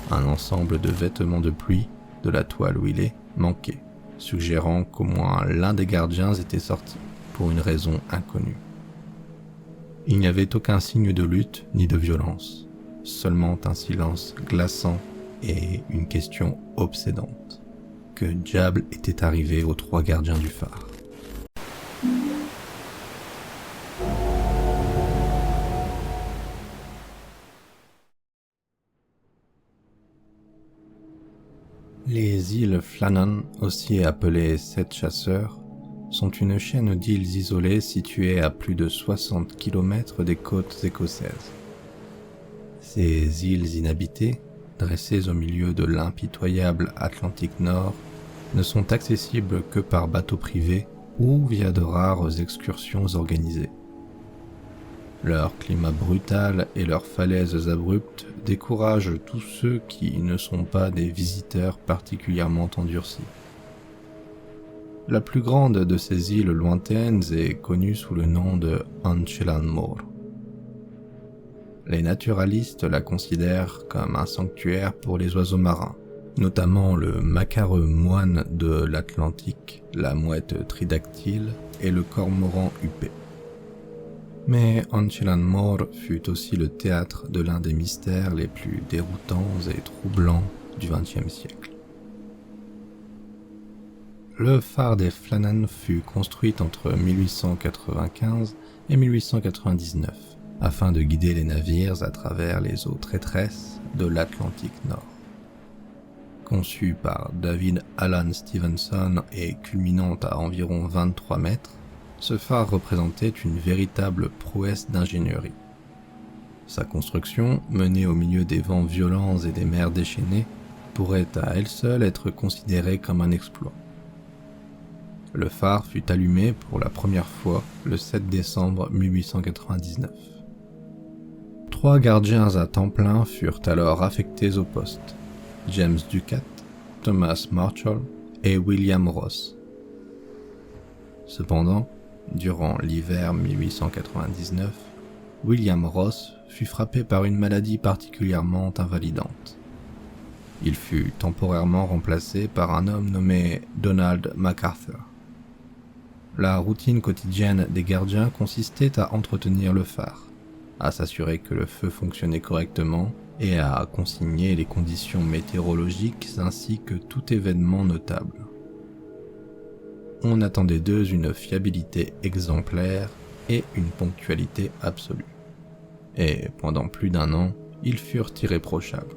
Un ensemble de vêtements de pluie, de la toile où il est, manquait, suggérant qu'au moins l'un des gardiens était sorti, pour une raison inconnue. Il n'y avait aucun signe de lutte ni de violence, seulement un silence glaçant et une question obsédante. Que diable était arrivé aux 3 gardiens du phare? Les îles Flannan, aussi appelées 7 chasseurs, sont une chaîne d'îles isolées situées à plus de 60 km des côtes écossaises. Ces îles inhabitées, dressées au milieu de l'impitoyable Atlantique Nord, ne sont accessibles que par bateau privé ou via de rares excursions organisées. Leur climat brutal et leurs falaises abruptes découragent tous ceux qui ne sont pas des visiteurs particulièrement endurcis. La plus grande de ces îles lointaines est connue sous le nom de Anchelan Mor. Les naturalistes la considèrent comme un sanctuaire pour les oiseaux marins, notamment le macareux moine de l'Atlantique, la mouette tridactyle et le cormoran huppé. Mais Anchelan Mor fut aussi le théâtre de l'un des mystères les plus déroutants et troublants du XXe siècle. Le phare des Flannan fut construit entre 1895 et 1899 afin de guider les navires à travers les eaux traîtresses de l'Atlantique Nord. Conçu par David Alan Stevenson et culminant à environ 23 mètres, ce phare représentait une véritable prouesse d'ingénierie. Sa construction, menée au milieu des vents violents et des mers déchaînées, pourrait à elle seule être considérée comme un exploit. Le phare fut allumé pour la première fois le 7 décembre 1899. 3 gardiens à temps plein furent alors affectés au poste: James Ducat, Thomas Marshall et William Ross. Cependant, durant l'hiver 1899, William Ross fut frappé par une maladie particulièrement invalidante. Il fut temporairement remplacé par un homme nommé Donald MacArthur. La routine quotidienne des gardiens consistait à entretenir le phare, à s'assurer que le feu fonctionnait correctement et à consigner les conditions météorologiques ainsi que tout événement notable. On attendait d'eux une fiabilité exemplaire et une ponctualité absolue. Et pendant plus d'1 an, ils furent irréprochables.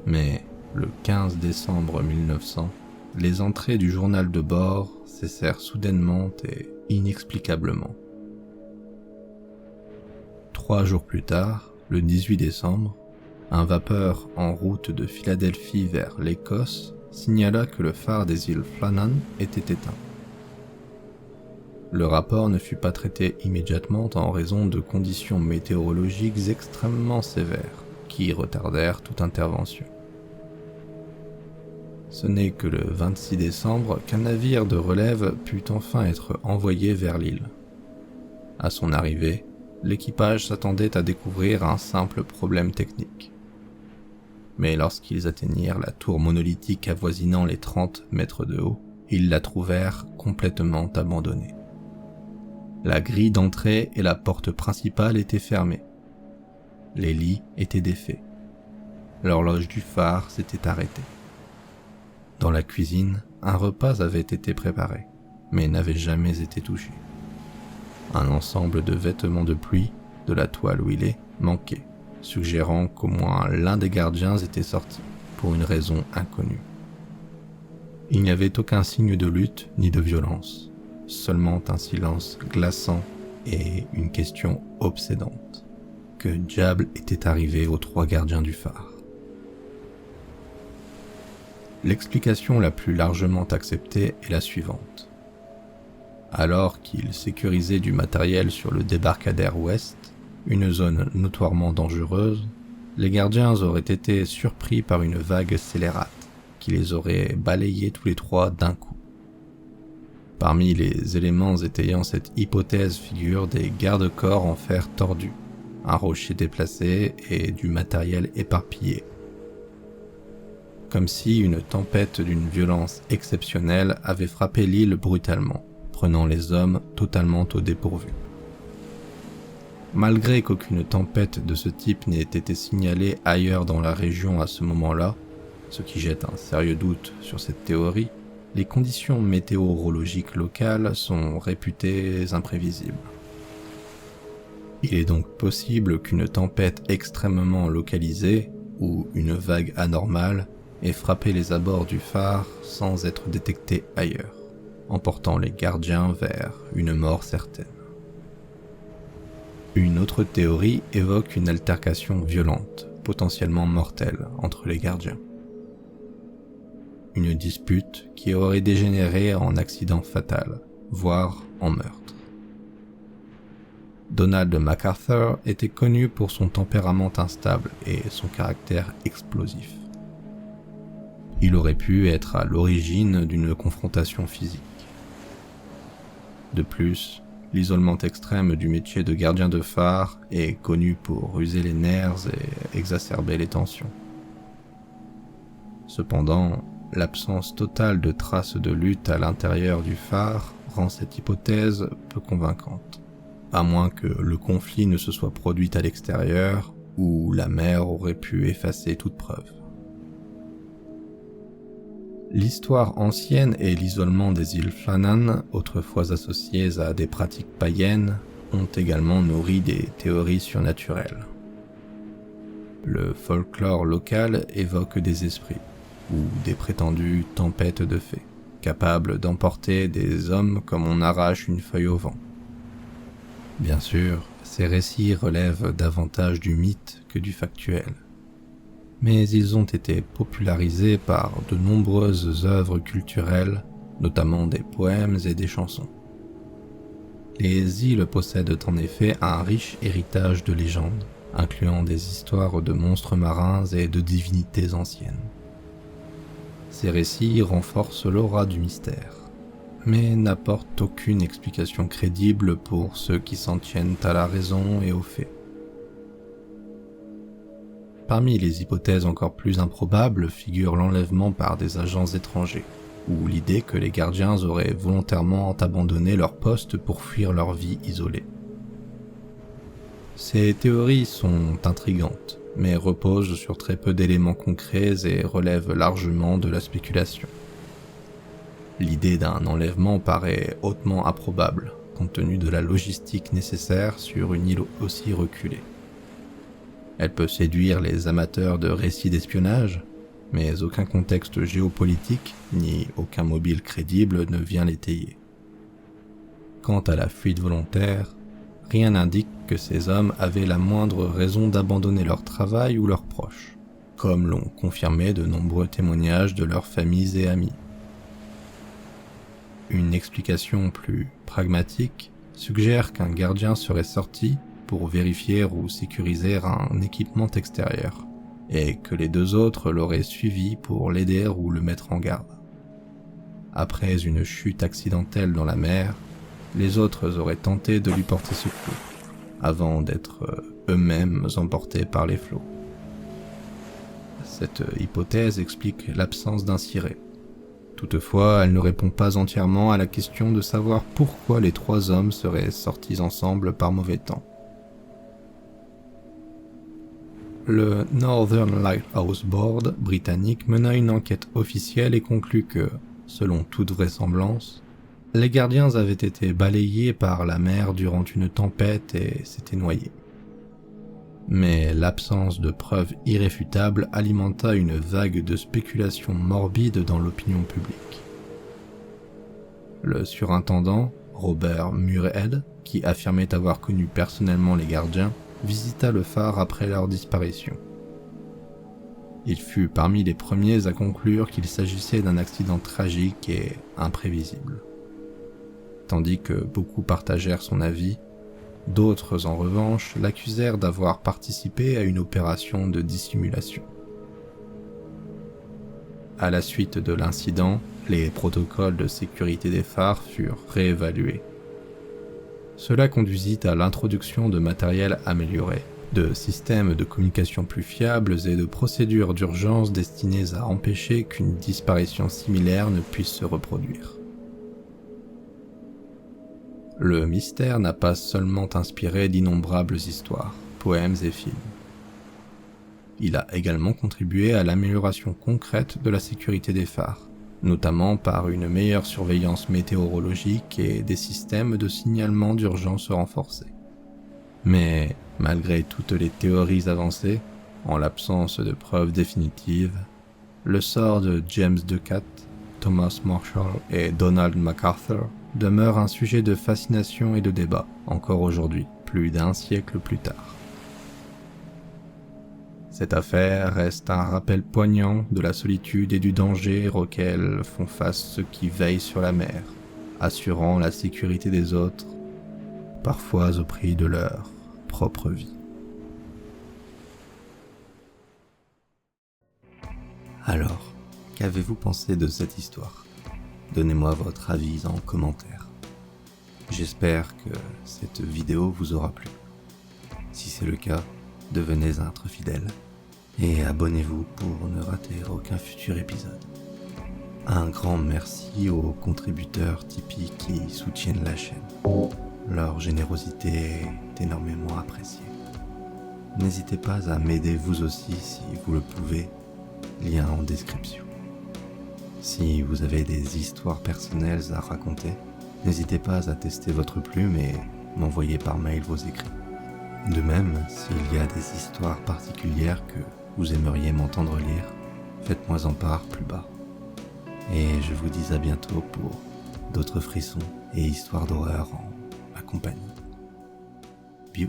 Mais le 15 décembre 1900, les entrées du journal de bord cessèrent soudainement et inexplicablement. 3 jours plus tard, le 18 décembre, un vapeur en route de Philadelphie vers l'Écosse signala que le phare des îles Flannan était éteint. Le rapport ne fut pas traité immédiatement en raison de conditions météorologiques extrêmement sévères qui retardèrent toute intervention. Ce n'est que le 26 décembre qu'un navire de relève put enfin être envoyé vers l'île. À son arrivée, l'équipage s'attendait à découvrir un simple problème technique. Mais lorsqu'ils atteignirent la tour monolithique avoisinant les 30 mètres de haut, ils la trouvèrent complètement abandonnée. La grille d'entrée et la porte principale étaient fermées. Les lits étaient défaits. L'horloge du phare s'était arrêtée. Dans la cuisine, un repas avait été préparé, mais n'avait jamais été touché. Un ensemble de vêtements de pluie, de la toile où il est, manquait, suggérant qu'au moins l'un des gardiens était sorti, pour une raison inconnue. Il n'y avait aucun signe de lutte ni de violence, seulement un silence glaçant et une question obsédante. Que diable était arrivé aux 3 gardiens du phare? L'explication la plus largement acceptée est la suivante. Alors qu'ils sécurisaient du matériel sur le débarcadère ouest, une zone notoirement dangereuse, les gardiens auraient été surpris par une vague scélérate qui les aurait balayés tous les 3 d'un coup. Parmi les éléments étayant cette hypothèse figurent des garde-corps en fer tordu, un rocher déplacé et du matériel éparpillé. comme si une tempête d'une violence exceptionnelle avait frappé l'île brutalement, prenant les hommes totalement au dépourvu. Malgré qu'aucune tempête de ce type n'ait été signalée ailleurs dans la région à ce moment-là, ce qui jette un sérieux doute sur cette théorie, les conditions météorologiques locales sont réputées imprévisibles. Il est donc possible qu'une tempête extrêmement localisée, ou une vague anormale, ait frappé les abords du phare sans être détectée ailleurs, emportant les gardiens vers une mort certaine. Une autre théorie évoque une altercation violente, potentiellement mortelle, entre les gardiens. Une dispute qui aurait dégénéré en accident fatal, voire en meurtre. Donald MacArthur était connu pour son tempérament instable et son caractère explosif. Il aurait pu être à l'origine d'une confrontation physique. De plus, l'isolement extrême du métier de gardien de phare est connu pour ruser les nerfs et exacerber les tensions. Cependant, l'absence totale de traces de lutte à l'intérieur du phare rend cette hypothèse peu convaincante, à moins que le conflit ne se soit produit à l'extérieur, où la mer aurait pu effacer toute preuve. L'histoire ancienne et l'isolement des îles Flannan, autrefois associées à des pratiques païennes, ont également nourri des théories surnaturelles. Le folklore local évoque des esprits, ou des prétendues tempêtes de fées, capables d'emporter des hommes comme on arrache une feuille au vent. Bien sûr, ces récits relèvent davantage du mythe que du factuel, mais ils ont été popularisés par de nombreuses œuvres culturelles, notamment des poèmes et des chansons. Les îles possèdent en effet un riche héritage de légendes, incluant des histoires de monstres marins et de divinités anciennes. Ces récits renforcent l'aura du mystère, mais n'apportent aucune explication crédible pour ceux qui s'en tiennent à la raison et aux faits. Parmi les hypothèses encore plus improbables figure l'enlèvement par des agents étrangers, ou l'idée que les gardiens auraient volontairement abandonné leur poste pour fuir leur vie isolée. Ces théories sont intrigantes, mais reposent sur très peu d'éléments concrets et relèvent largement de la spéculation. L'idée d'un enlèvement paraît hautement improbable, compte tenu de la logistique nécessaire sur une île aussi reculée. Elle peut séduire les amateurs de récits d'espionnage, mais aucun contexte géopolitique ni aucun mobile crédible ne vient l'étayer. Quant à la fuite volontaire, rien n'indique que ces hommes avaient la moindre raison d'abandonner leur travail ou leurs proches, comme l'ont confirmé de nombreux témoignages de leurs familles et amis. Une explication plus pragmatique suggère qu'un gardien serait sorti pour vérifier ou sécuriser un équipement extérieur, et que les deux autres l'auraient suivi pour l'aider ou le mettre en garde. Après une chute accidentelle dans la mer, les autres auraient tenté de lui porter secours, avant d'être eux-mêmes emportés par les flots. Cette hypothèse explique l'absence d'un ciré. Toutefois, elle ne répond pas entièrement à la question de savoir pourquoi les trois hommes seraient sortis ensemble par mauvais temps. Le Northern Lighthouse Board britannique mena une enquête officielle et conclut que, selon toute vraisemblance, les gardiens avaient été balayés par la mer durant une tempête et s'étaient noyés. Mais l'absence de preuves irréfutables alimenta une vague de spéculations morbides dans l'opinion publique. Le surintendant, Robert Muirhead, qui affirmait avoir connu personnellement les gardiens, visita le phare après leur disparition. Il fut parmi les premiers à conclure qu'il s'agissait d'un accident tragique et imprévisible. Tandis que beaucoup partagèrent son avis, d'autres en revanche l'accusèrent d'avoir participé à une opération de dissimulation. À la suite de l'incident, les protocoles de sécurité des phares furent réévalués. Cela conduisit à l'introduction de matériel amélioré, de systèmes de communication plus fiables et de procédures d'urgence destinées à empêcher qu'une disparition similaire ne puisse se reproduire. Le mystère n'a pas seulement inspiré d'innombrables histoires, poèmes et films. Il a également contribué à l'amélioration concrète de la sécurité des phares, notamment par une meilleure surveillance météorologique et des systèmes de signalement d'urgence renforcés. Mais malgré toutes les théories avancées, en l'absence de preuves définitives, le sort de James Ducat, Thomas Marshall et Donald MacArthur demeure un sujet de fascination et de débat, encore aujourd'hui, plus d'un siècle plus tard. Cette affaire reste un rappel poignant de la solitude et du danger auxquels font face ceux qui veillent sur la mer, assurant la sécurité des autres, parfois au prix de leur propre vie. Alors, qu'avez-vous pensé de cette histoire ? Donnez-moi votre avis en commentaire. J'espère que cette vidéo vous aura plu. Si c'est le cas, devenez un fidèle et abonnez-vous pour ne rater aucun futur épisode. Un grand merci aux contributeurs Tipeee qui soutiennent la chaîne. Leur générosité est énormément appréciée. N'hésitez pas à m'aider vous aussi si vous le pouvez, lien en description. Si vous avez des histoires personnelles à raconter, n'hésitez pas à tester votre plume et m'envoyer par mail vos écrits. De même, s'il y a des histoires particulières que vous aimeriez m'entendre lire, faites-moi en part plus bas. Et je vous dis à bientôt pour d'autres frissons et histoires d'horreur en ma compagnie. Biou.